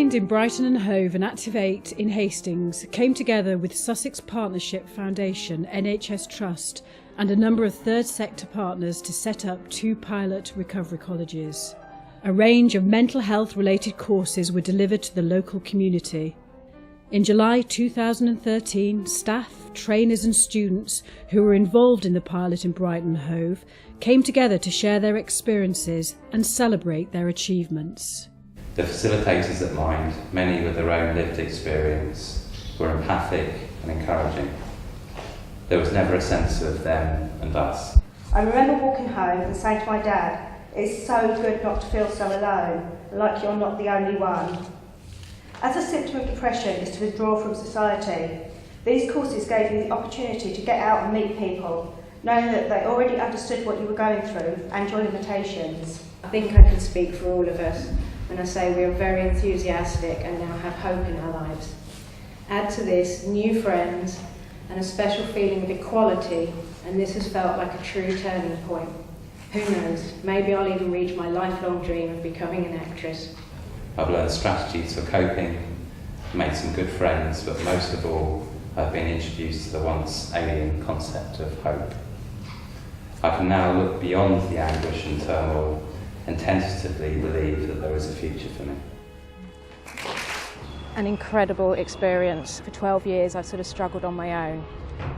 Trained in Brighton and Hove and Active 8 in Hastings, came together with Sussex Partnership Foundation, NHS Trust and a number of third sector partners to set up 2 pilot recovery colleges. A range of mental health related courses were delivered to the local community. In July 2013, staff, trainers and students who were involved in the pilot in Brighton and Hove came together to share their experiences and celebrate their achievements. The facilitators at Mind, many with their own lived experience, were empathic and encouraging. There was never a sense of them and us. I remember walking home and saying to my dad, "It's so good not to feel so alone, like you're not the only one." As a symptom of depression is to withdraw from society, these courses gave me the opportunity to get out and meet people, knowing that they already understood what you were going through and your limitations. I think I can speak for all of us when I say we are very enthusiastic and now have hope in our lives. Add to this new friends and a special feeling of equality, and this has felt like a true turning point. Who knows, maybe I'll even reach my lifelong dream of becoming an actress. I've learned strategies for coping, made some good friends, but most of all, I've been introduced to the once alien concept of hope. I can now look beyond the anguish and turmoil and tentatively believe that there is a future for me. An incredible experience. For 12 years I've sort of struggled on my own,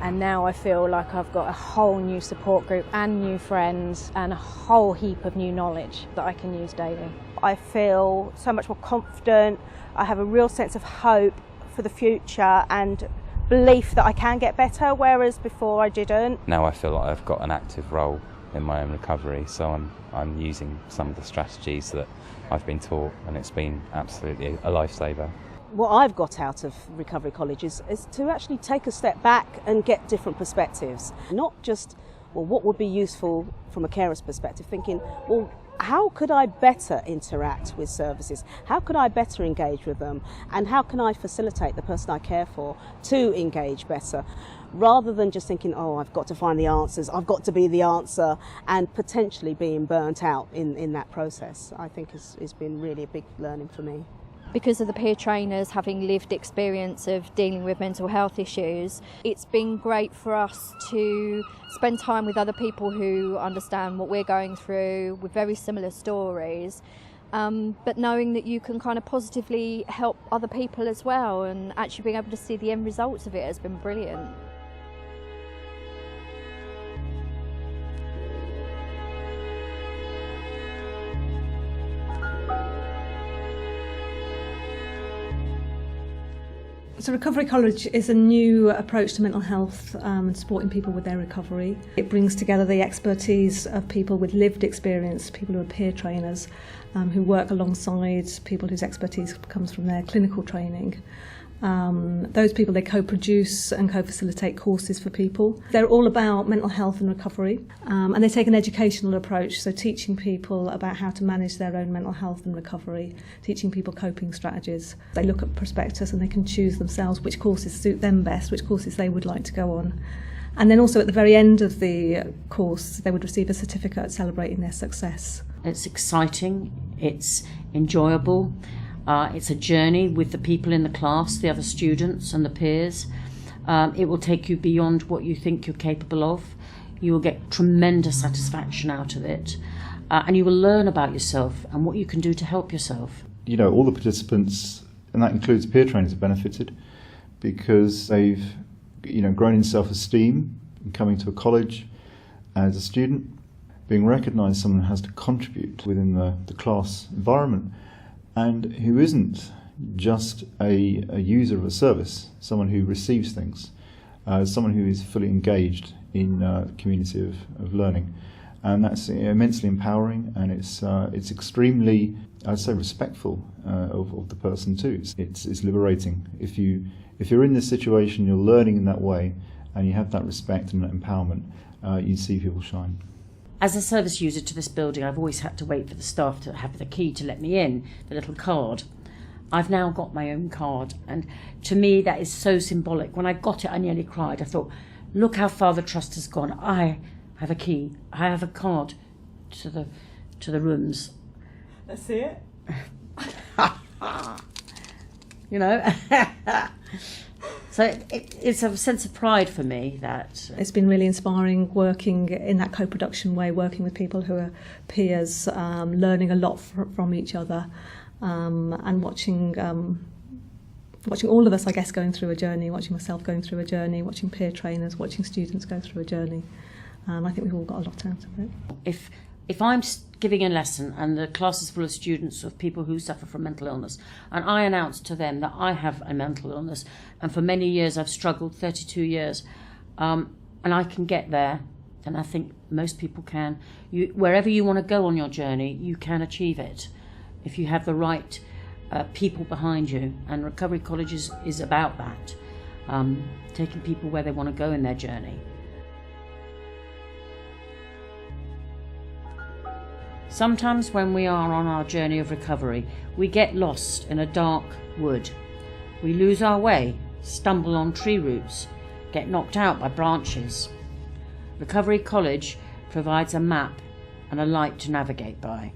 and now I feel like I've got a whole new support group and new friends and a whole heap of new knowledge that I can use daily. I feel so much more confident. I have a real sense of hope for the future and belief that I can get better, whereas before I didn't. Now I feel like I've got an active role in my own recovery, so I'm using some of the strategies that I've been taught, and it's been absolutely a lifesaver. What I've got out of recovery colleges is to actually take a step back and get different perspectives. Not just, well, what would be useful from a carer's perspective, thinking, well, how could I better interact with services? How could I better engage with them? And how can I facilitate the person I care for to engage better? Rather than just thinking, oh, I've got to find the answers, I've got to be the answer, and potentially being burnt out in that process, I think has been really a big learning for me. Because of the peer trainers having lived experience of dealing with mental health issues, it's been great for us to spend time with other people who understand what we're going through with very similar stories, but knowing that you can kind of positively help other people as well, and actually being able to see the end results of it has been brilliant. So Recovery College is a new approach to mental health and supporting people with their recovery. It brings together the expertise of people with lived experience, people who are peer trainers, who work alongside people whose expertise comes from their clinical training. Those people, they co-produce and co-facilitate courses for people. They're all about mental health and recovery, and they take an educational approach, so teaching people about how to manage their own mental health and recovery, teaching people coping strategies. They look at prospectus and they can choose themselves which courses suit them best, which courses they would like to go on. And then also at the very end of the course, they would receive a certificate celebrating their success. It's exciting, it's enjoyable. It's a journey with the people in the class, the other students and the peers. It will take you beyond what you think you're capable of. You will get tremendous satisfaction out of it. And you will learn about yourself and what you can do to help yourself. You know, all the participants, and that includes peer trainers, have benefited because they've, grown in self-esteem in coming to a college as a student, being recognised someone has to contribute within the class environment, and who isn't just a user of a service, someone who receives things, someone who is fully engaged in the community of learning. And that's immensely empowering, and it's extremely, I'd say, respectful of the person too. It's liberating. If you're in this situation, you're learning in that way, and you have that respect and that empowerment, you see people shine. As a service user to this building, I've always had to wait for the staff to have the key to let me in, the little card. I've now got my own card, and to me that is so symbolic. When I got it, I nearly cried. I thought, look how far the trust has gone. I have a key. I have a card to the rooms. Let's see it. you know. So it's a sense of pride for me that... It's been really inspiring working in that co-production way, working with people who are peers, learning a lot from each other, and watching all of us, I guess, going through a journey, watching myself going through a journey, watching peer trainers, watching students go through a journey. I think we've all got a lot out of it. If I'm giving a lesson and the class is full of students of people who suffer from mental illness, and I announce to them that I have a mental illness, and for many years I've struggled, 32 years, and I can get there, and I think most people can. Wherever you want to go on your journey, you can achieve it if you have the right people behind you, and Recovery College is about that, taking people where they want to go in their journey. Sometimes when we are on our journey of recovery, we get lost in a dark wood. We lose our way, stumble on tree roots, get knocked out by branches. Recovery College provides a map and a light to navigate by.